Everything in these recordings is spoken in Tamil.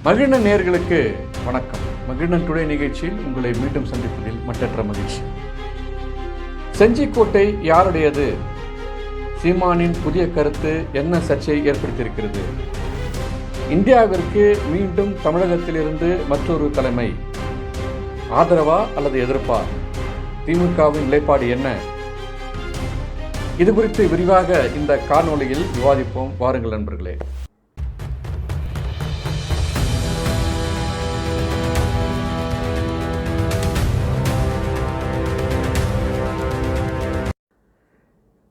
மகிழ்நன் நேயர்களுக்கு வணக்கம். மகிழ்நன் டுடே நிகழ்ச்சியில் உங்களை மீண்டும் சந்திப்பதில் மற்றற்ற மகிழ்ச்சி. செஞ்சிக்கோட்டை யாருடையது? சீமானின் புதிய கருத்து என்ன சர்ச்சையை ஏற்படுத்தியிருக்கிறது? இந்தியாவிற்கு மீண்டும் தமிழகத்திலிருந்து மற்றொரு தலைமை. ஆதரவா அல்லது எதிர்ப்பா? திமுகவின் நிலைப்பாடு என்ன? இது குறித்து விரிவாக இந்த காணொளியில் விவாதிப்போம். வாருங்கள் நண்பர்களே.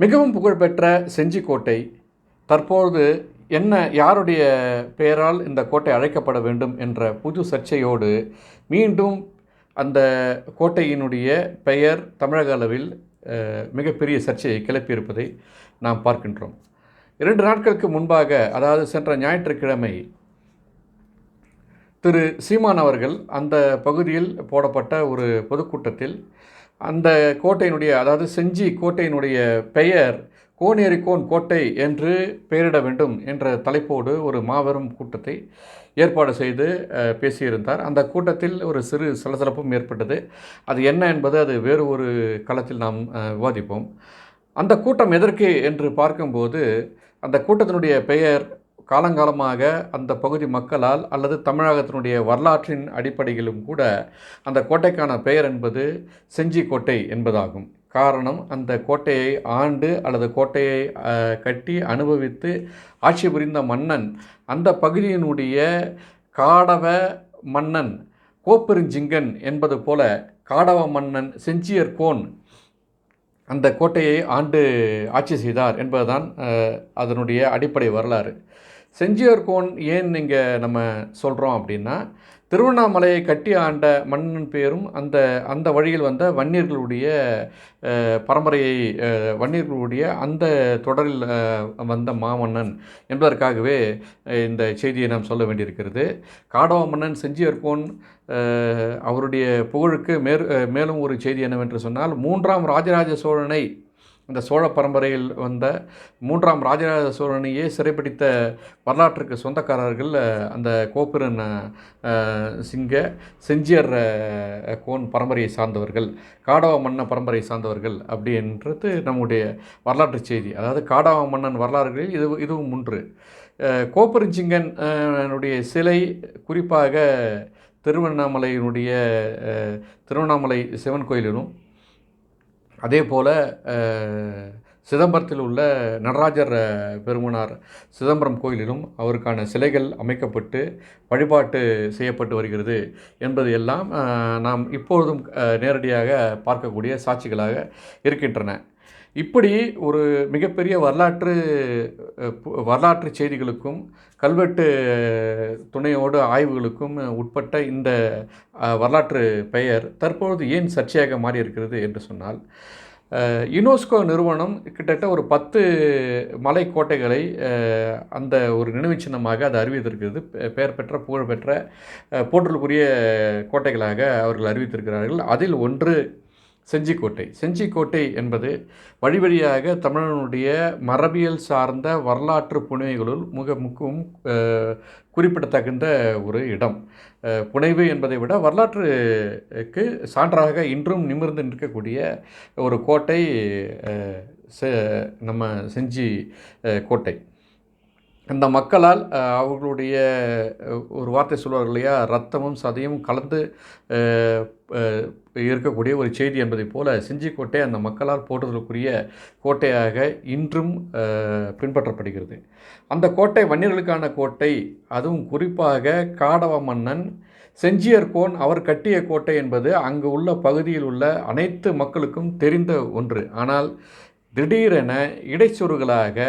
மிகவும் புகழ்பெற்ற செஞ்சிக்கோட்டை தற்போது யாருடைய பெயரால் இந்த கோட்டை அழைக்கப்பட வேண்டும் என்ற புது சர்ச்சையோடு மீண்டும் அந்த கோட்டையினுடைய பெயர் தமிழக அளவில் மிகப்பெரிய சர்ச்சையை கிளப்பியிருப்பதை நாம் பார்க்கின்றோம். 2 நாட்களுக்கு முன்பாக, அதாவது சென்ற ஞாயிற்றுக்கிழமை, திரு சீமான் அவர்கள் அந்த பகுதியில் போடப்பட்ட ஒரு பொதுக்கூட்டத்தில் அந்த கோட்டையினுடைய, அதாவது செஞ்சி கோட்டையினுடைய பெயர் கோனேரிக்கோன் கோட்டை என்று பெயரிட வேண்டும் என்ற தலைப்போடு ஒரு மாபெரும் கூட்டத்தை ஏற்பாடு செய்து பேசியிருந்தார். அந்த கூட்டத்தில் ஒரு சிறு சலசலப்பும் ஏற்பட்டது. அது என்ன என்பது அது வேறு ஒரு களத்தில் நாம் விவாதிப்போம். அந்த கூட்டம் எதற்கு என்று பார்க்கும்போது, அந்த கூட்டத்தினுடைய பெயர் காலங்காலமாக அந்த பகுதி மக்களால் அல்லது தமிழகத்தினுடைய வரலாற்றின் அடிப்படையிலும் கூட அந்த கோட்டைக்கான பெயர் என்பது செஞ்சிக்கோட்டை என்பதாகும். காரணம், அந்த கோட்டையை ஆண்டு அல்லது கோட்டையை கட்டி அனுபவித்து ஆட்சி புரிந்த மன்னன், அந்த பகுதியினுடைய காடவ மன்னன் கோப்பெருஞ்சிங்கன் என்பது போல காடவ மன்னன் செஞ்சியர்கோன் அந்த கோட்டையை ஆண்டு ஆட்சி செய்தார் என்பதுதான் அதனுடைய அடிப்படை வரலாறு. செஞ்சியர்கோன் ஏன் இங்கே நம்ம சொல்கிறோம் அப்படின்னா, திருவண்ணாமலையை கட்டி ஆண்ட மன்னன் பேரும் அந்த வழியில் வந்த வன்னியர்களுடைய பரம்பரையை, வன்னியர்களுடைய அந்த தொடரில் வந்த மாமன்னன் என்பதற்காகவே இந்த செய்தியை நாம் சொல்ல வேண்டியிருக்கிறது. காடவ மன்னன் செஞ்சியர்கோன் அவருடைய புகழுக்கு மேலும் ஒரு செய்தி என்னவென்று சொன்னால், 3ஆம் ராஜராஜ சோழனை, இந்த சோழ பரம்பரையில் வந்த 3ஆம் ராஜராஜ சோழனையே சிறைப்பிடித்த வரலாற்றுக்கு சொந்தக்காரர்கள் அந்த கோப்பெருன் செஞ்சியர் கோன் பரம்பரையை சார்ந்தவர்கள், காடவ மன்னன் பரம்பரையை சார்ந்தவர்கள் அப்படின்றது நம்முடைய வரலாற்று செய்தி. அதாவது காடவ மன்னன் வரலாறுகளில் இதுவும் ஒன்று. கோப்பெருஞ்சிங்கன் சிலை குறிப்பாக திருவண்ணாமலை சிவன் கோயிலிலும், அதே போல் சிதம்பரத்தில் உள்ள நடராஜர் பெருமானார் சிதம்பரம் கோயிலிலும் அவருக்கான சிலைகள் அமைக்கப்பட்டு வழிபாட்டு செய்யப்பட்டு வருகிறது என்பது எல்லாம் நாம் இப்பொழுதும் நேரடியாக பார்க்கக்கூடிய சாட்சிகளாக இருக்கின்றன. இப்படி ஒரு மிகப்பெரிய வரலாற்று செய்திகளுக்கும் கல்வெட்டு துணையோடு ஆய்வுகளுக்கும் உட்பட்ட இந்த வரலாற்று பெயர் தற்பொழுது ஏன் சர்ச்சையாக மாறி இருக்கிறது என்று சொன்னால், யுனெஸ்கோ நிறுவனம் கிட்டத்தட்ட ஒரு 10 மலைக்கோட்டைகளை அந்த ஒரு நினைவு சின்னமாக அது அறிவித்திருக்கிறது. பெயர் பெற்ற புகழ்பெற்ற போற்றலுக்குரிய கோட்டைகளாக அவர்கள் அறிவித்திருக்கிறார்கள். அதில் ஒன்று செஞ்சிக்கோட்டை. செஞ்சிக்கோட்டை என்பது வழி வழியாக தமிழனுடைய மரபியல் சார்ந்த வரலாற்று புனைவுகளுள் மிகவும் குறிப்பிடத்தகுந்த ஒரு இடம். புனைவு என்பதை விட வரலாற்றுக்கு சான்றாக இன்றும் நிமிர்ந்து நிற்கக்கூடிய ஒரு கோட்டை நம்ம செஞ்சி கோட்டை. அந்த மக்களால் அவர்களுடைய ஒரு வார்த்தை சொல்வார்கள் இல்லையா, ரத்தமும் சதையும் கலந்து இருக்கக்கூடிய ஒரு செய்தி என்பதை போல செஞ்சிக்கோட்டை அந்த மக்களால் போற்றுதலுக்குரிய கோட்டையாக இன்றும் பின்பற்றப்படுகிறது. அந்த கோட்டை வன்னியர்களுக்கான கோட்டை. அதுவும் குறிப்பாக காடவ மன்னன் செஞ்சியர்கோன் அவர் கட்டிய கோட்டை என்பது அங்கு உள்ள பகுதியில் உள்ள அனைத்து மக்களுக்கும் தெரிந்த ஒன்று. ஆனால் திடீரென இடைச்சொருகளாக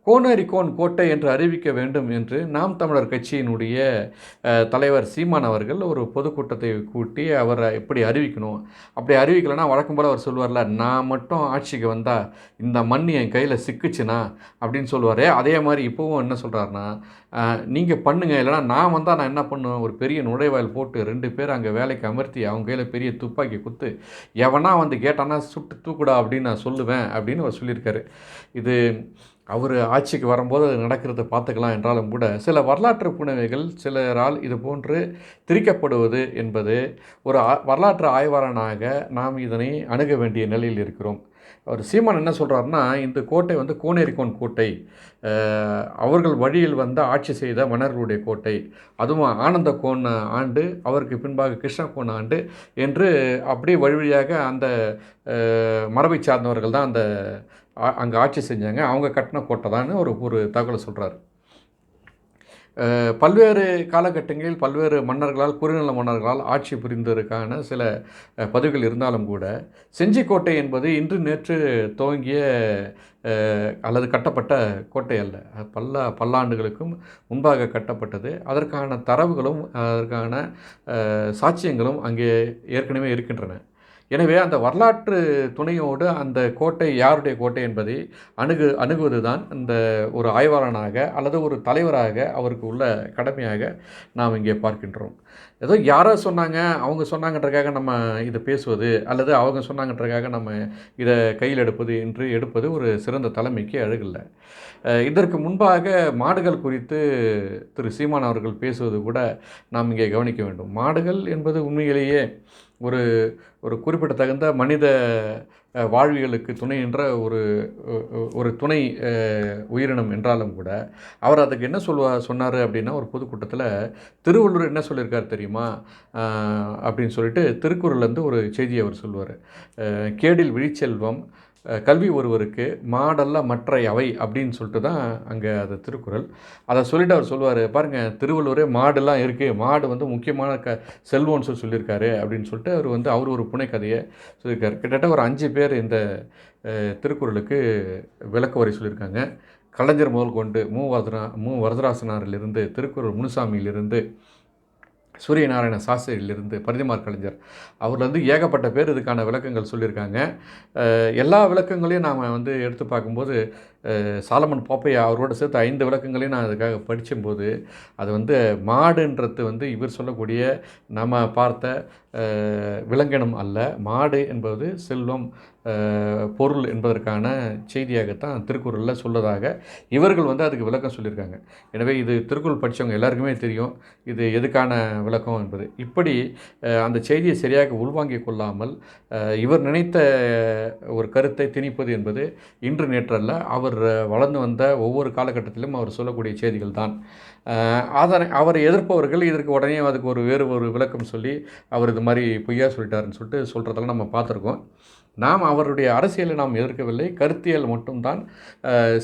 கோனேரிக்கோன் கோட்டை என்று அறிவிக்க வேண்டும் என்று நாம் தமிழர் கட்சியினுடைய தலைவர் சீமான் அவர்கள் ஒரு பொதுக்கூட்டத்தை கூட்டி அவரை எப்படி அறிவிக்கணும், அப்படி அறிவிக்கலைன்னா வழக்கம் போல் அவர் சொல்லுவார்ல, நான் மட்டும் ஆட்சிக்கு வந்தால் இந்த மண் என் கையில் சிக்குச்சுனா அப்படின்னு சொல்லுவார். அதே மாதிரி இப்போவும் என்ன சொல்கிறாருன்னா, நீங்கள் பண்ணுங்கள், இல்லைனா நான் வந்தால் நான் என்ன பண்ணுவேன், ஒரு பெரிய நுழைவாயில் போட்டு 2 பேர் அங்கே வேலைக்கு அமர்த்தி அவங்க கையில் பெரிய துப்பாக்கி குத்து எவனா வந்து கேட்டானா சுட்டு தூக்குடா அப்படின்னு நான் சொல்லுவேன் அப்படின்னு அவர் சொல்லியிருக்காரு. இது அவர் ஆட்சிக்கு வரும்போது அது நடக்கிறத பார்த்துக்கலாம் என்றாலும் கூட சில வரலாற்று புனைவைகள் சிலரால் இது போன்று திரிக்கப்படுவது என்பது ஒரு வரலாற்று ஆய்வாளனாக நாம் இதனை அணுக வேண்டிய நிலையில் இருக்கிறோம். அவர் சீமான் என்ன சொல்கிறாருன்னா, இந்த கோட்டை வந்து கோனேரிக்கோன் கோட்டை, அவர்கள் வழியில் வந்து ஆட்சி செய்த மன்னர்களுடைய கோட்டை, அதுவும் ஆனந்த கோன் ஆண்டு, அவருக்கு பின்பாக கிருஷ்ண கோன் ஆண்டு என்று அப்படியே வழி வழியாக அந்த மரபை சார்ந்தவர்கள் தான் அந்த அங்கே ஆட்சி செஞ்சாங்க, அவங்க கட்டின கோட்டை தான் ஒரு தகவலை சொல்கிறார். பல்வேறு காலகட்டங்களில் பல்வேறு மன்னர்களால் குறுநில மன்னர்களால் ஆட்சி புரிந்ததற்கான சில பதிவுகள் இருந்தாலும் கூட செஞ்சிக்கோட்டை என்பது இன்று நேற்று துவங்கிய அல்லது கட்டப்பட்ட கோட்டை அல்ல. பல்லாண்டுகளுக்கும் முன்பாக கட்டப்பட்டது. அதற்கான தரவுகளும் அதற்கான சாட்சியங்களும் அங்கே ஏற்கனவே இருக்கின்றன. எனவே அந்த வரலாற்று துணையோடு அந்த கோட்டை யாருடைய கோட்டை என்பதை அணுகுவது தான் இந்த ஒரு ஆய்வாளனாக அல்லது ஒரு தலைவராக அவருக்கு உள்ள கடமையாக நாம் இங்கே பார்க்கின்றோம். ஏதோ யாரோ சொன்னாங்க, அவங்க சொன்னாங்கன்றக்காக நம்ம இதை பேசுவது அல்லது அவங்க சொன்னாங்கன்றக்காக நம்ம இதை கையில் எடுப்பது ஒரு சிறந்த தலைமைக்கு அழகில்லை. இதற்கு முன்பாக மாடுகள் குறித்து திரு சீமான் அவர்கள் பேசுவது கூட நாம் இங்கே கவனிக்க வேண்டும். மாடுகள் என்பது உண்மையிலேயே ஒரு ஒரு குறிப்பிடத்தகுந்த மனித வாழ்வியலுக்கு துணை என்ற ஒரு துணை உயிரினம் என்றாலும் கூட அவர் அதுக்கு என்ன சொன்னார் அப்படின்னா, ஒரு பொதுக்கூட்டத்தில் திருவள்ளுவர் என்ன சொல்லியிருக்கார் தெரியுமா அப்படின்னு சொல்லிட்டு திருக்குறள்லேருந்து ஒரு செய்தியை அவர் சொல்லுவார். கேடில் விழிச்செல்வம் கல்வி ஒருவருக்கு மாடல்ல மற்ற அவை அப்படின்னு சொல்லிட்டு தான் அங்கே அது திருக்குறள். அதை சொல்லிட்டு அவர் சொல்லுவார், பாருங்கள் திருவள்ளுவரே மாடுலாம் இருக்குது, மாடு வந்து முக்கியமான செல்வம்னு சொல்லியிருக்காரு அப்படின்னு சொல்லிட்டு அவர் ஒரு புனைக்கதையை சொல்லியிருக்காரு. கிட்டத்தட்ட ஒரு 5 பேர் இந்த திருக்குறளுக்கு விளக்க உரை சொல்லியிருக்காங்க. கலைஞர் முதல் கொண்டு மு வரதராசனாரிலிருந்து, திருக்குறள் முனுசாமியிலிருந்து, சூரியநாராயண சாஸ்திரியிலிருந்து, பரிதிமார் கலைஞர் அவர்லேருந்து ஏகப்பட்ட பேர் இதுக்கான விளக்கங்கள் சொல்லியிருக்காங்க. எல்லா விளக்கங்களையும் நாம் எடுத்து பார்க்கும்போது சாலமன் பாப்பையா அவரோடு சேர்த்து 5 விளக்கங்களையும் நான் அதுக்காக படிக்கும்போது அது மாடுன்றது இவர் சொல்லக்கூடிய நம்ம பார்த்த விலங்கினம் அல்ல. மாடு என்பது செல்வம், பொருள் என்பதற்கான செய்தியாகத்தான் திருக்குறளில் சொல்லதாக இவர்கள் அதுக்கு விளக்கம் சொல்லியிருக்காங்க. எனவே இது திருக்குறள் படித்தவங்க எல்லாருக்குமே தெரியும் இது எதுக்கான விளக்கம் என்பது. இப்படி அந்த செய்தியை சரியாக உள்வாங்கிக் கொள்ளாமல் இவர் நினைத்த ஒரு கருத்தை திணிப்பது என்பது இன்று நேற்றல்ல, அவர் வளர்ந்து வந்த ஒவ்வொரு காலகட்டத்திலும் அவர் சொல்லக்கூடிய செய்திகள் தான். அவரை எதிர்ப்பவர்கள் இதற்கு உடனே அதுக்கு வேறு ஒரு விளக்கம் சொல்லி அவர் இது மாதிரி பொய்யா சொல்லிட்டாருன்னு சொல்லிட்டு சொல்கிறதெல்லாம் நம்ம பார்த்துருக்கோம். நாம் அவருடைய அரசியலை நாம் எதிர்க்கவில்லை, கருத்தியல் மட்டும்தான்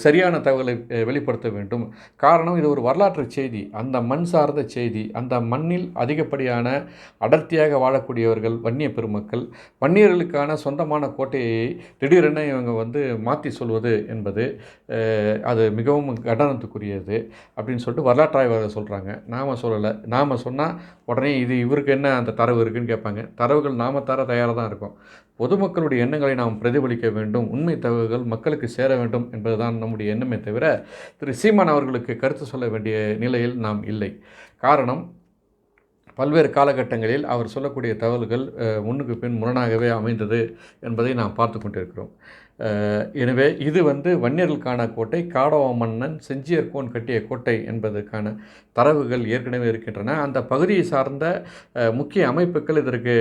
சரியான தகவலை வெளிப்படுத்த வேண்டும். காரணம், இது ஒரு வரலாற்று செய்தி, அந்த மண் சார்ந்த செய்தி. அந்த மண்ணில் அதிகப்படியான அடர்த்தியாக வாழக்கூடியவர்கள் வன்னிய பெருமக்கள். வன்னியர்களுக்கான சொந்தமான கோட்டையை திடீரென இவங்க மாற்றி சொல்வது என்பது அது மிகவும் கண்டனத்துக்குரியது அப்படின்னு சொல்லிட்டு வரலாற்றாய்வாளர்கள் சொல்கிறாங்க. நாம் சொல்லலை. நாம் சொன்னால் உடனே இது இவருக்கு என்ன அந்த தரவு இருக்குதுன்னு கேட்பாங்க. தரவுகள் நாம் தர தயாராக தான் இருக்கும். பொதுமக்களுடைய எண்ணங்களை நாம் பிரதிபலிக்க வேண்டும், உண்மை தகவல்கள் மக்களுக்கு சேர வேண்டும் என்பதுதான் நம்முடைய எண்ணமே தவிர திரு சீமான் அவர்களுக்கு கருத்து சொல்ல வேண்டிய நிலையில் நாம் இல்லை. காரணம், பல்வேறு காலகட்டங்களில் அவர் சொல்லக்கூடிய தகவல்கள் முன்னுக்கு பின் முரணாகவே அமைந்தது என்பதை நாம் பார்த்து கொண்டிருக்கிறோம். எனவே இது வன்னியர்களுக்கான கோட்டை, காடவ மன்னன் செஞ்சியர்கோன் கட்டிய கோட்டை என்பதற்கான தரவுகள் ஏற்கனவே இருக்கின்றன. அந்த பகுதியை சார்ந்த முக்கிய அமைப்புகள் இதற்கு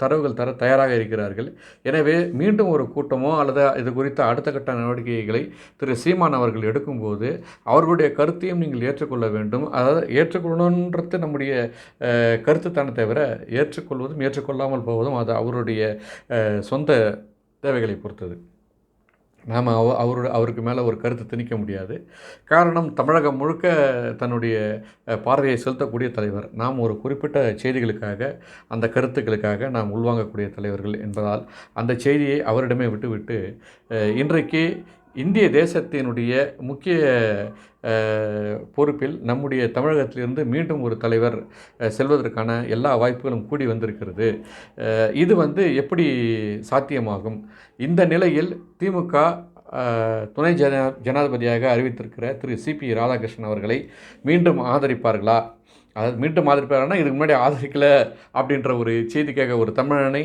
தரவுகள் தர தயாராக இருக்கிறார்கள். எனவே மீண்டும் ஒரு கூட்டமோ அல்லது இது குறித்த அடுத்த கட்ட நடவடிக்கைகளை திரு சீமான் அவர்கள் எடுக்கும்போது அவர்களுடைய கருத்தையும் நீங்கள் ஏற்றுக்கொள்ள வேண்டும். அதாவது ஏற்றுக்கொள்ளணுன்றது நம்முடைய கருத்து தானே தவிர ஏற்றுக்கொள்வதும் ஏற்றுக்கொள்ளாமல் போவதும் அது அவருடைய சொந்த தேவைகளை பொறுத்தது. நாம் அவருக்கு மேலே ஒரு கருத்து திணிக்க முடியாது. காரணம், தமிழகம் முழுக்க தன்னுடைய பார்வையை செலுத்தக்கூடிய தலைவர். நாம் ஒரு குறிப்பிட்ட செய்திகளுக்காக, அந்த கருத்துக்களுக்காக நாம் உள்வாங்கக்கூடிய தலைவர்கள் என்பதால் அந்த செய்தியை அவரிடமே விட்டுவிட்டு இன்றைக்கு இந்திய தேசத்தினுடைய முக்கிய பொறுப்பில் நம்முடைய தமிழகத்திலிருந்து மீண்டும் ஒரு தலைவர் செல்வதற்கான எல்லா வாய்ப்புகளும் கூடி வந்திருக்கிறது. இது எப்படி சாத்தியமாகும்? இந்த நிலையில் திமுக துணை ஜனாதிபதியாக அறிவித்திருக்கிற திரு சிபி ராதாகிருஷ்ணன் அவர்களை மீண்டும் ஆதரிப்பார்களா அதாவது மீண்டும் ஆதரிப்பாருன்னா இதுக்கு முன்னாடி ஆதரிக்கலை அப்படின்ற ஒரு செய்திக்காக ஒரு தமிழனை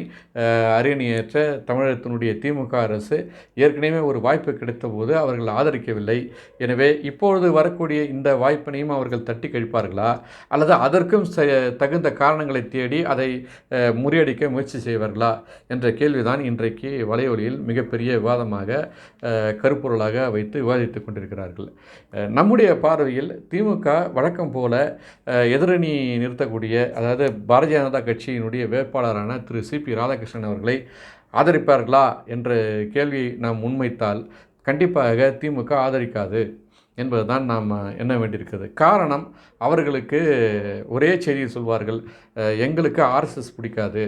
அரியணையேற்ற தமிழகத்தினுடைய திமுக அரசு ஏற்கனவே ஒரு வாய்ப்பு கிடைத்த போது அவர்கள் ஆதரிக்கவில்லை. எனவே இப்பொழுது வரக்கூடிய இந்த வாய்ப்பினையும் அவர்கள் தட்டி கழிப்பார்களா, அல்லது அதற்கும் தகுந்த காரணங்களை தேடி அதை முறியடிக்க முயற்சி செய்வார்களா என்ற கேள்விதான் இன்றைக்கு வலையொலியில் மிகப்பெரிய விவாதமாக கருப்பொருளாக வைத்து விவாதித்து கொண்டிருக்கிறார்கள். நம்முடைய பார்வையில் திமுக வழக்கம் போல எதிரணி நிறுத்தக்கூடிய, அதாவது பாரதிய ஜனதா கட்சியினுடைய வேட்பாளரான திரு சிபி ராதாகிருஷ்ணன் அவர்களை ஆதரிப்பார்களா என்ற கேள்வியை நாம் முன்வைத்தால் கண்டிப்பாக திமுக ஆதரிக்காது என்பதுதான் நாம் எண்ண வேண்டியிருக்கிறது. காரணம், அவர்களுக்கு ஒரே செய்தியை சொல்வார்கள், எங்களுக்கு ஆர்எஸ்எஸ் பிடிக்காது,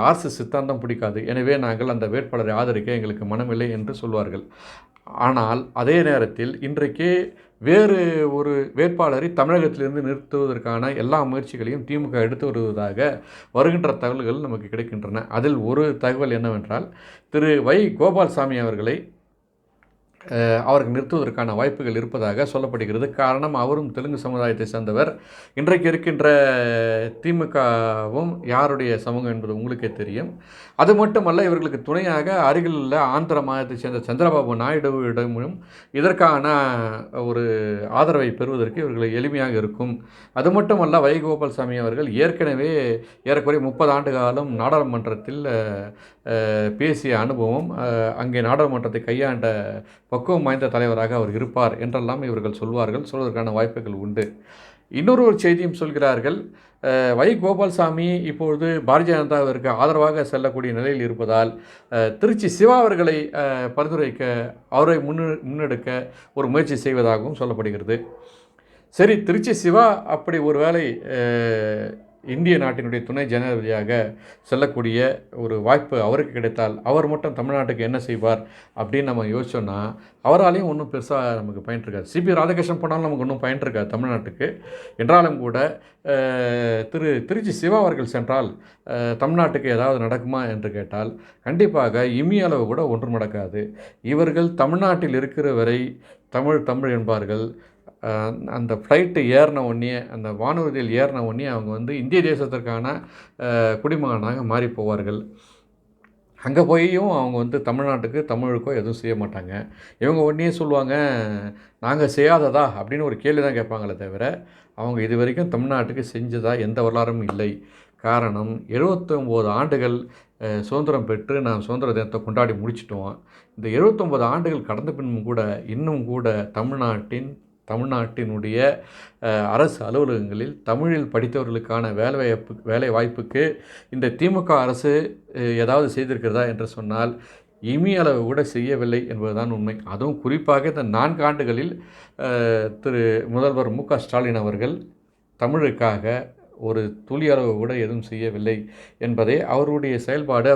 ஆர்எஸ்எஸ் சித்தாந்தம் பிடிக்காது, எனவே நாங்கள் அந்த வேட்பாளரை ஆதரிக்க எங்களுக்கு மனமில்லை என்று சொல்வார்கள். ஆனால் அதே நேரத்தில் இன்றைக்கு வேறு ஒரு வேட்பாளரை தமிழகத்திலிருந்து நிறுத்துவதற்கான எல்லா முயற்சிகளையும் திமுக எடுத்து வருவதாக வருகின்ற தகவல்கள் நமக்கு கிடைக்கின்றன. அதில் ஒரு தகவல் என்னவென்றால், திரு வை. கோபால்சாமி அவர்களை அவருக்கு நிறுத்துவதற்கான வாய்ப்புகள் இருப்பதாக சொல்லப்படுகிறது. காரணம், அவரும் தெலுங்கு சமுதாயத்தை சேர்ந்தவர். இன்றைக்கு இருக்கின்ற திமுகவும் யாருடைய சமூகம் என்பது உங்களுக்கே தெரியும். அது மட்டுமல்ல, இவர்களுக்கு துணையாக அருகில் உள்ள ஆந்திர மாநிலத்தை சேர்ந்த சந்திரபாபு நாயுடுவிடமும் இதற்கான ஒரு ஆதரவை பெறுவதற்கு இவர்களுக்கு எளிமையாக இருக்கும். அது மட்டுமல்ல, வை. கோபால்சாமி அவர்கள் ஏற்கனவே ஏறக்குறைய 30 ஆண்டு காலம் நாடாளுமன்றத்தில் பேசிய அனுபவம், அங்கே நாடாளுமன்றத்தை கையாண்ட பக்குவம் வாய்ந்த தலைவராக அவர் இருப்பார் என்றெல்லாம் இவர்கள் சொல்வதற்கான வாய்ப்புகள் உண்டு. இன்னொரு செய்தியும் சொல்கிறார்கள், வை. கோபால்சாமி இப்பொழுது பாரதிய ஜனதாவிற்கு ஆதரவாக செல்லக்கூடிய நிலையில் இருப்பதால் திருச்சி சிவா அவர்களை பரிந்துரைக்க, அவரை முன்னெடுக்க ஒரு முயற்சி செய்வதாகவும் சொல்லப்படுகிறது. சரி, திருச்சி சிவா அப்படி ஒரு வேளை இந்திய நாட்டினுடைய துணை ஜனாதிபதியாக செல்லக்கூடிய ஒரு வாய்ப்பு அவருக்கு கிடைத்தால் அவர் மட்டும் தமிழ்நாட்டுக்கு என்ன செய்வார் அப்படின்னு நம்ம யோசிச்சோன்னா அவராலையும் ஒன்றும் பெருசாக நமக்கு பயன் இருக்காது. சிபி ராதாகிருஷ்ணன் போனாலும் நமக்கு ஒன்றும் பயன் இருக்காது தமிழ்நாட்டுக்கு. என்றாலும் கூட திருச்சி சிவா அவர்கள் சென்றால் தமிழ்நாட்டுக்கு ஏதாவது நடக்குமா என்று கேட்டால் கண்டிப்பாக இம்மியளவு கூட ஒன்றும் நடக்காது. இவர்கள் தமிழ்நாட்டில் இருக்கிற வரை தமிழ் என்பார்கள். அந்த ஃப்ளைட்டு ஏறின உடனே, அந்த வானூர்தியில் ஏறின உடனே அவங்க இந்திய தேசத்திற்கான குடிமகனாக மாறி போவார்கள். அங்கே போயும் அவங்க தமிழ்நாட்டுக்கு தமிழுக்கோ எதுவும் செய்ய மாட்டாங்க. இவங்க உடனே சொல்லுவாங்க, நாங்கள் செய்யாததா அப்படின்னு ஒரு கேள்வி தான் கேட்பாங்களே தவிர அவங்க இது வரைக்கும் தமிழ்நாட்டுக்கு செஞ்சதா எந்த வரலாறும் இல்லை. காரணம், 79 ஆண்டுகள் சுதந்திரம் பெற்று நாம் சுதந்திர தினத்தை கொண்டாடி முடிச்சிட்டோம். இந்த 79 ஆண்டுகள் கடந்த பின்னும் கூட இன்னும் கூட தமிழ்நாட்டினுடைய அரசு அலுவலகங்களில் தமிழில் படித்தவர்களுக்கான வேலை வாய்ப்புக்கு இந்த திமுக அரசு ஏதாவது செய்திருக்கிறதா என்று சொன்னால் இமியளவு கூட செய்யவில்லை என்பதுதான் உண்மை. அதுவும் குறிப்பாக இந்த 4 ஆண்டுகளில் திரு முதல்வர் மு.க. ஸ்டாலின் அவர்கள் தமிழுக்காக ஒரு துளி அளவு கூட எதுவும் செய்யவில்லை என்பதை அவருடைய செயல்பாடு,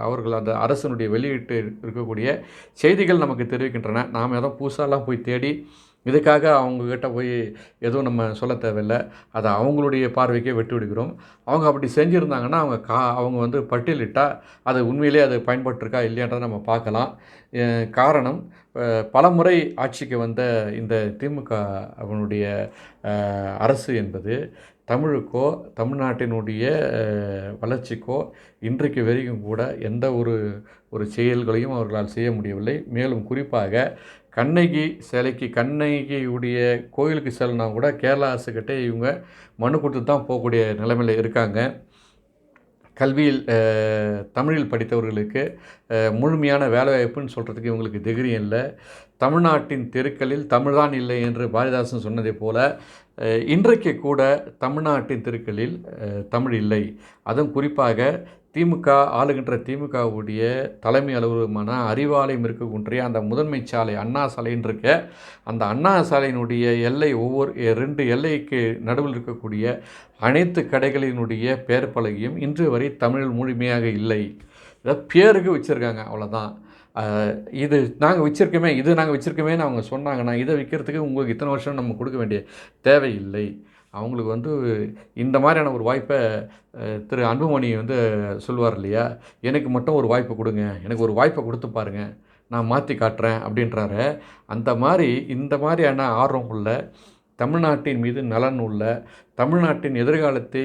அவர்கள் அந்த அரசனுடைய வெளியிட்டு இருக்கக்கூடிய செய்திகள் நமக்கு தெரிவிக்கின்றன. நாம் எதுவும் புதுசாலாம் போய் தேடி இதுக்காக அவங்கக்கிட்ட போய் எதுவும் நம்ம சொல்ல தேவையில்லை. அதை அவங்களுடைய பார்வைக்கே விட்டு விடுகிறோம். அவங்க அப்படி செஞ்சுருந்தாங்கன்னா அவங்க பட்டியலிட்டால் அது உண்மையிலே அது பயன்பட்டுருக்கா இல்லையான்றதை நம்ம பார்க்கலாம். காரணம், பல முறை ஆட்சிக்கு வந்த இந்த திமுக அவனுடைய அரசு என்பது தமிழுக்கோ தமிழ்நாட்டினுடைய வளர்ச்சிக்கோ இன்றைக்கு வரைக்கும் கூட எந்த ஒரு செயல்களையும் அவர்களால் செய்ய முடியவில்லை. மேலும் குறிப்பாக கண்ணகியுடைய கோயிலுக்கு செல்லனா கூட கேரளா அரசுக்கிட்டே இவங்க மனு கொடுத்து தான் போகக்கூடிய நிலைமையில் இருக்காங்க. கல்வியில் தமிழில் படித்தவர்களுக்கு முழுமையான வேலைவாய்ப்புன்னு சொல்கிறதுக்கு இவங்களுக்கு தைரியம் இல்லை. தமிழ்நாட்டின் தெருக்களில் தமிழ்தான் இல்லை என்று பாரதிதாசன் சொன்னதை போல இன்றைக்கு கூட தமிழ்நாட்டின் தெருக்களில் தமிழ் இல்லை. அதுவும் குறிப்பாக ஆளுகின்ற திமுகவுடைய தலைமை அலுவலகமான அறிவாலயம் இருக்கக்கூடிய அந்த முதன்மை சாலை அண்ணா சாலைன்னு இருக்க அந்த அண்ணா சாலையினுடைய எல்லை 2 எல்லைக்கு நடுவில் இருக்கக்கூடிய அனைத்து கடைகளினுடைய பெயர் பலகையும் இன்று வரை தமிழில் முழுமையாக இல்லை. இதை பேருக்கு வச்சுருக்காங்க, அவ்வளோதான். இது நாங்கள் வச்சுருக்கோமேன்னு அவங்க சொன்னாங்கன்னா இதை விற்கிறதுக்கு உங்களுக்கு இத்தனை வருஷம் நம்ம கொடுக்க வேண்டிய தேவையில்லை. அவங்களுக்கு இந்த மாதிரியான ஒரு வாய்ப்பை திரு அன்புமணி சொல்லுவார் இல்லையா, எனக்கு மட்டும் ஒரு வாய்ப்பை கொடுங்க, எனக்கு ஒரு வாய்ப்பை கொடுத்து பாருங்கள், நான் மாற்றி காட்டுறேன் அப்படின்றாரு. இந்த மாதிரியான ஆர்வம் உள்ள தமிழ்நாட்டின் மீது நலன் உள்ள, தமிழ்நாட்டின் எதிர்காலத்தை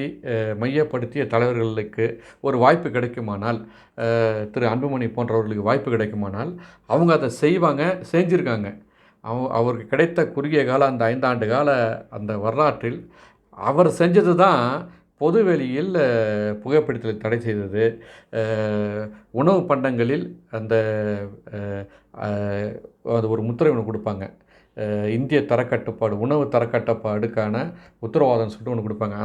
மையப்படுத்திய தலைவர்களுக்கு ஒரு வாய்ப்பு கிடைக்குமானால், திரு அன்புமணி போன்றவர்களுக்கு வாய்ப்பு கிடைக்குமானால் அவங்க அதை செய்வாங்க, செஞ்சுருக்காங்க. அவருக்கு கிடைத்த குறுகிய கால அந்த 5 ஆண்டு கால அந்த வரலாற்றில் அவர் செஞ்சது தான் பொதுவெளியில் புகைப்பிடித்தலை தடை செய்தது. உணவு பண்டங்களில் அந்த அது ஒரு முத்திரை ஒன்று கொடுப்பாங்க. இந்திய தரக்கட்டுப்பாடு, உணவு தரக்கட்டுப்பாடுக்கான உத்தரவாதம் சொல்லிட்டு ஒன்று கொடுப்பாங்க.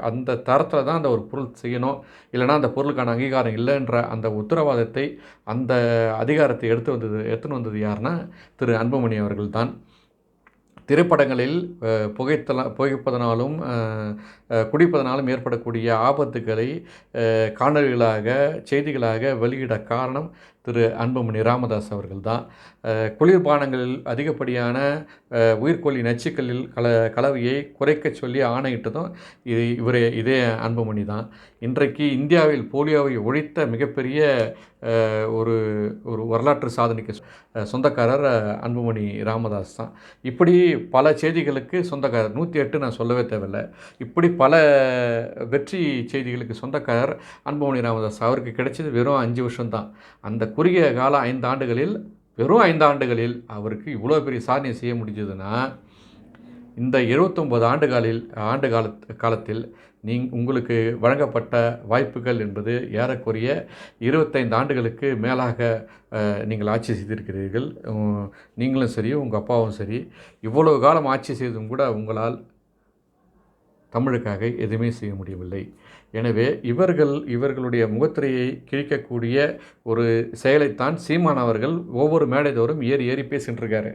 அந்த தரத்தில் தான் அந்த ஒரு பொருள் செய்யணும், இல்லைனா அந்த பொருளுக்கான அங்கீகாரம் இல்லைன்ற அந்த உத்தரவாதத்தை, அந்த அதிகாரத்தை எடுத்துன்னு வந்தது யாருன்னா திரு அன்புமணி அவர்கள் தான். திரைப்படங்களில் புகைப்பதனாலும் குடிப்பதனாலும் ஏற்படக்கூடிய ஆபத்துக்களை காணொலிகளாக, செய்திகளாக வெளியிட காரணம் திரு அன்புமணி ராமதாஸ் அவர்கள் தான். குளிர்பானங்களில் அதிகப்படியான உயிர்கொல்லி நச்சுக்களில் கலவையை குறைக்க சொல்லி ஆணையிட்டதும் இதே அன்புமணி தான். இன்றைக்கு இந்தியாவில் போலியோவை ஒழித்த மிகப்பெரிய ஒரு வரலாற்று சாதனைக்கு சொந்தக்காரர் அன்புமணி ராமதாஸ் தான். இப்படி பல செய்திகளுக்கு சொந்தக்காரர், 108 நான் சொல்லவே தேவையில்லை. இப்படி பல வெற்றி செய்திகளுக்கு சொந்தக்காரர் அன்புமணி ராமதாஸ். அவருக்கு கிடைச்சது வெறும் 5 வருஷம்தான். அந்த குறுகிய கால 5 ஆண்டுகளில், வெறும் 5 ஆண்டுகளில் அவருக்கு இவ்வளோ பெரிய சாதனை செய்ய முடிஞ்சதுன்னா, இந்த 79 ஆண்டு காலத்தில் உங்களுக்கு வழங்கப்பட்ட வாய்ப்புகள் என்பது ஏறக்குறைய 25 ஆண்டுகளுக்கு மேலாக நீங்கள் ஆட்சி செய்திருக்கிறீர்கள். நீங்களும் சரி, உங்கள் அப்பாவும் சரி. இவ்வளவு காலம் ஆட்சி செய்தும் கூட உங்களால் தமிழுக்காக எதுவுமே செய்ய முடியவில்லை. எனவே இவர்களுடைய முகத்திரையை கிழிக்கக்கூடிய ஒரு செயலைத்தான் சீமான் அவர்கள் ஒவ்வொரு மேடைதோறும் ஏறி பேசிகிட்டு இருக்காரு.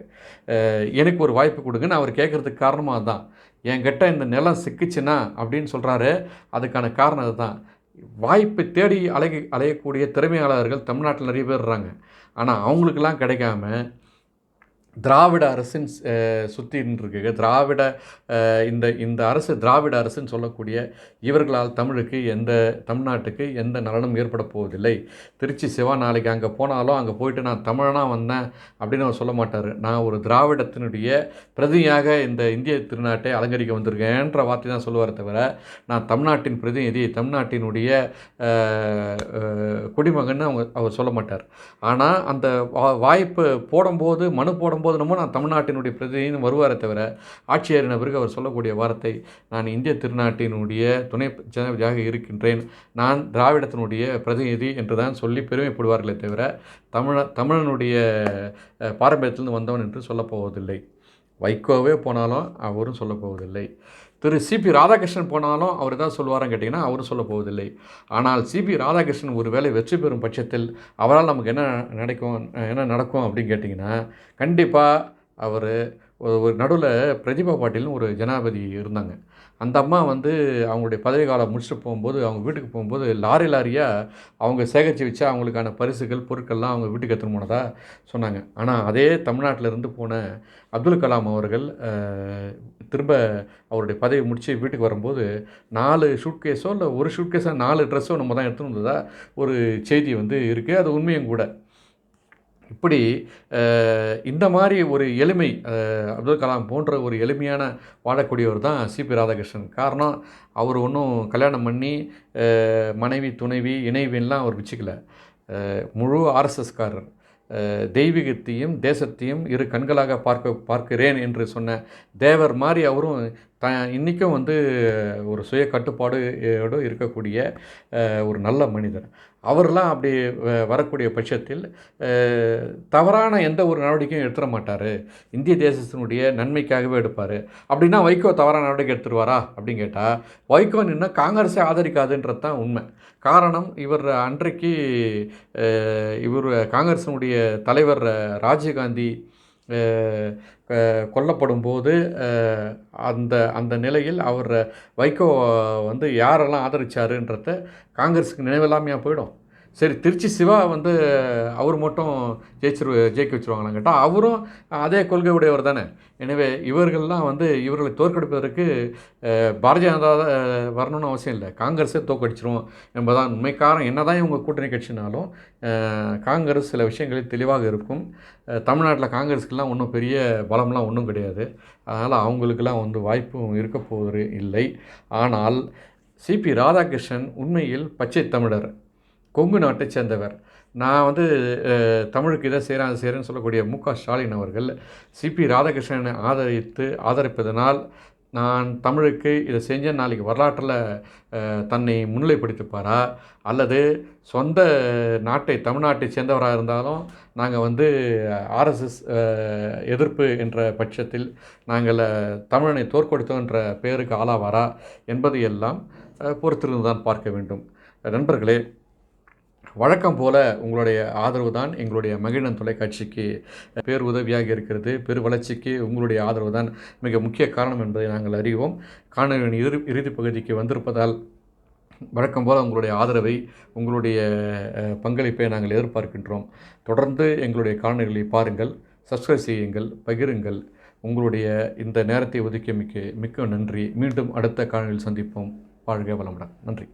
எனக்கு ஒரு வாய்ப்பு கொடுங்கன்னு அவர் கேட்குறதுக்கு காரணமாக தான். என்கிட்ட இந்த நிலம் சிக்கிச்சுன்னா அப்படின்னு சொல்கிறாரு. அதுக்கான காரணம் அதுதான். வாய்ப்பை தேடி அலையக்கூடிய திறமையாளர்கள் தமிழ்நாட்டில் நிறைய பேர் இருக்காங்க. ஆனால் அவங்களுக்கெல்லாம் கிடைக்காம திராவிட அரசின் சுற்றின்னு இருக்கு. இந்த அரசு திராவிட அரசுன்னு சொல்லக்கூடிய இவர்களால் தமிழ்நாட்டுக்கு எந்த நலனும் ஏற்பட போவதில்லை. திருச்சி சிவா நாளைக்கு அங்கே போனாலும் அங்கே போயிட்டு நான் தமிழனாக வந்தேன் அப்படின்னு அவர் சொல்ல மாட்டார். நான் ஒரு திராவிடத்தினுடைய பிரதியாக இந்த இந்திய திருநாட்டை அலங்கரிக்க வந்திருக்கேன்ற வார்த்தை தான் சொல்லுவார் தவிர, நான் தமிழ்நாட்டின் பிரதிநிதி, தமிழ்நாட்டினுடைய குடிமகன் அவர் சொல்ல மாட்டார். ஆனால் அந்த வாய்ப்பு போடும்போது, மனு போடும்போது நான் தமிழ்நாட்டினுடைய பிரதிநிதின்னு வருவாரே தவிர, ஆட்சி ஏறின பிறகு அவர் சொல்லக்கூடிய வார்த்தை, நான் இந்திய திருநாட்டினுடைய துணை ஜனாதிபதியாக இருக்கின்றேன், நான் திராவிடத்தினுடைய பிரதிநிதி என்று தான் சொல்லி பெருமைப்படுவார்களே தவிர, தமிழனுடைய பாரம்பரியத்திலிருந்து வந்தவன் என்று சொல்லப்போவதில்லை. வைகோவே போனாலும் அவரும் சொல்லப்போவதில்லை. திரு சிபி ராதாகிருஷ்ணன் போனாலும் அவர் தான் சொல்லுவாரான்னு கேட்டிங்கன்னா அவரும் சொல்ல போவதில்லை. ஆனால் சிபி ராதாகிருஷ்ணன் ஒரு வேளை வெற்றி பெறும் பட்சத்தில் அவரால் நமக்கு என்ன நடக்கும் அப்படின்னு கேட்டிங்கன்னா, கண்டிப்பாக அவர் ஒரு நடுவில் பிரதிபா பாட்டீல்னு ஒரு ஜனாதிபதி இருந்தாங்க. அந்த அம்மா அவங்களுடைய பதவி காலம் முடிச்சுட்டு போகும்போது, அவங்க வீட்டுக்கு போகும்போது லாரியாக அவங்க சேகரித்து வச்சா அவங்களுக்கான பரிசுகள், பொருட்கள்லாம் அவங்க வீட்டுக்கு எடுத்துன்னு போனதாக சொன்னாங்க. ஆனால் அதே தமிழ்நாட்டில் இருந்து போன அப்துல் கலாம் அவர்கள் திரும்ப அவருடைய பதவி முடித்து வீட்டுக்கு வரும்போது 4 சூட்கேஸோ இல்லை ஒரு சூட்கேஸோ 4 ட்ரெஸ்ஸோ நம்ம தான் எடுத்துன்னு வந்ததாக ஒரு செய்தி இருக்குது. அது உண்மையும் கூட. இப்படி இந்த மாதிரி ஒரு எளிமை, அப்துல் கலாம் போன்ற ஒரு எளிமையான வாழக்கூடியவர் தான் சிபி ராதாகிருஷ்ணன். காரணம், அவர் ஒன்றும் கல்யாணம் பண்ணி மனைவி, துணைவி, இணைவின்லாம் அவர் வச்சுக்கல. முழு ஆர்எஸ்எஸ்காரர். தெய்வீகத்தையும் தேசத்தையும் இரு கண்களாக பார்க்கிறேன் என்று சொன்ன தேவர் மாதிரி அவரும் இன்றைக்கும் ஒரு சுய கட்டுப்பாடோடு இருக்கக்கூடிய ஒரு நல்ல மனிதர். அவரெல்லாம் அப்படி வரக்கூடிய பட்சத்தில் தவறான எந்த ஒரு நடவடிக்கையும் எடுத்துட மாட்டார். இந்திய தேசத்தினுடைய நன்மைக்காகவே எடுப்பார். அப்படின்னா வைகோ தவறான நடவடிக்கை எடுத்துருவாரா அப்படின்னு கேட்டால், வைகோ நின்னா காங்கிரஸை ஆதரிக்காதுன்றது தான் உண்மை. காரணம், அன்றைக்கு காங்கிரஸினுடைய தலைவர் ராஜீவ்காந்தி கொல்லப்படும் போது அந்த நிலையில் வைகோ யாரெல்லாம் ஆதரிச்சாருன்றத காங்கிரஸுக்கு நினைவில்லாமையாக போயிடும். சரி திருச்சி சிவா வந்து அவர் மட்டும் ஜெயிக்க வச்சுருவாங்களான்னு கேட்டால் அவரும் அதே கொள்கை உடையவர் தானே. எனவே இவர்கள்லாம் வந்து இவர்களை தோற்கடிப்பதற்கு பாரதிய ஜனதா வரணும்னு அவசியம் இல்லை, காங்கிரஸே தோற்கடிச்சிரும் என்பதான் உண்மை. காரணம் என்ன தான் இவங்க கூட்டணி கட்சினாலும் காங்கிரஸ் சில விஷயங்களில் தெளிவாக இருக்கும். தமிழ்நாட்டில் காங்கிரஸுக்கெல்லாம் ஒன்றும் பெரிய பலம்லாம் ஒன்றும் கிடையாது. அதனால் அவங்களுக்கெல்லாம் வந்து வாய்ப்பும் இருக்க போவது இல்லை. ஆனால் சிபி ராதாகிருஷ்ணன் உண்மையில் பச்சை தமிழர், கொங்கு நாட்டை சேர்ந்தவர். நான் வந்து தமிழுக்கு இதை செய்கிறேன் அதை செய்கிறேன்னு சொல்லக்கூடிய மு.க. ஸ்டாலின் அவர்கள் சிபி ராதாகிருஷ்ணனை ஆதரிப்பதனால் நான் தமிழுக்கு இதை செஞ்ச நாளைக்கு வரலாற்றில் தன்னை முன்னிலைப்படுத்திப்பாரா, அல்லது சொந்த நாட்டை தமிழ்நாட்டை சேர்ந்தவராக இருந்தாலும் நாங்கள் வந்து ஆர்எஸ்எஸ் எதிர்ப்பு என்ற பட்சத்தில் நாங்கள் தமிழனை தோற்கடித்தோம் என்ற பெயருக்கு ஆளாவாரா என்பது எல்லாம் பொறுத்திருந்து தான் பார்க்க வேண்டும். நண்பர்களே, வழக்கம் போல் உங்களுடைய ஆதரவு தான் எங்களுடைய மகிழன் தொலைக்காட்சிக்கு பேர் உதவியாக இருக்கிறது. பெரு வளர்ச்சிக்கு உங்களுடைய ஆதரவு தான் மிக முக்கிய காரணம் என்பதை நாங்கள் அறிவோம். காணொலியின் இறுதி பகுதிக்கு வந்திருப்பதால் வழக்கம் போல் உங்களுடைய ஆதரவை, உங்களுடைய பங்களிப்பை நாங்கள் எதிர்பார்க்கின்றோம். தொடர்ந்து எங்களுடைய காணொலிகளை பாருங்கள், சப்ஸ்கிரைப் செய்யுங்கள், பகிருங்கள். உங்களுடைய இந்த நேரத்தை ஒதுக்கியமைக்கு மிக்க நன்றி. மீண்டும் அடுத்த காணொலியில் சந்திப்போம். வாழ்க வளமுடன். நன்றி.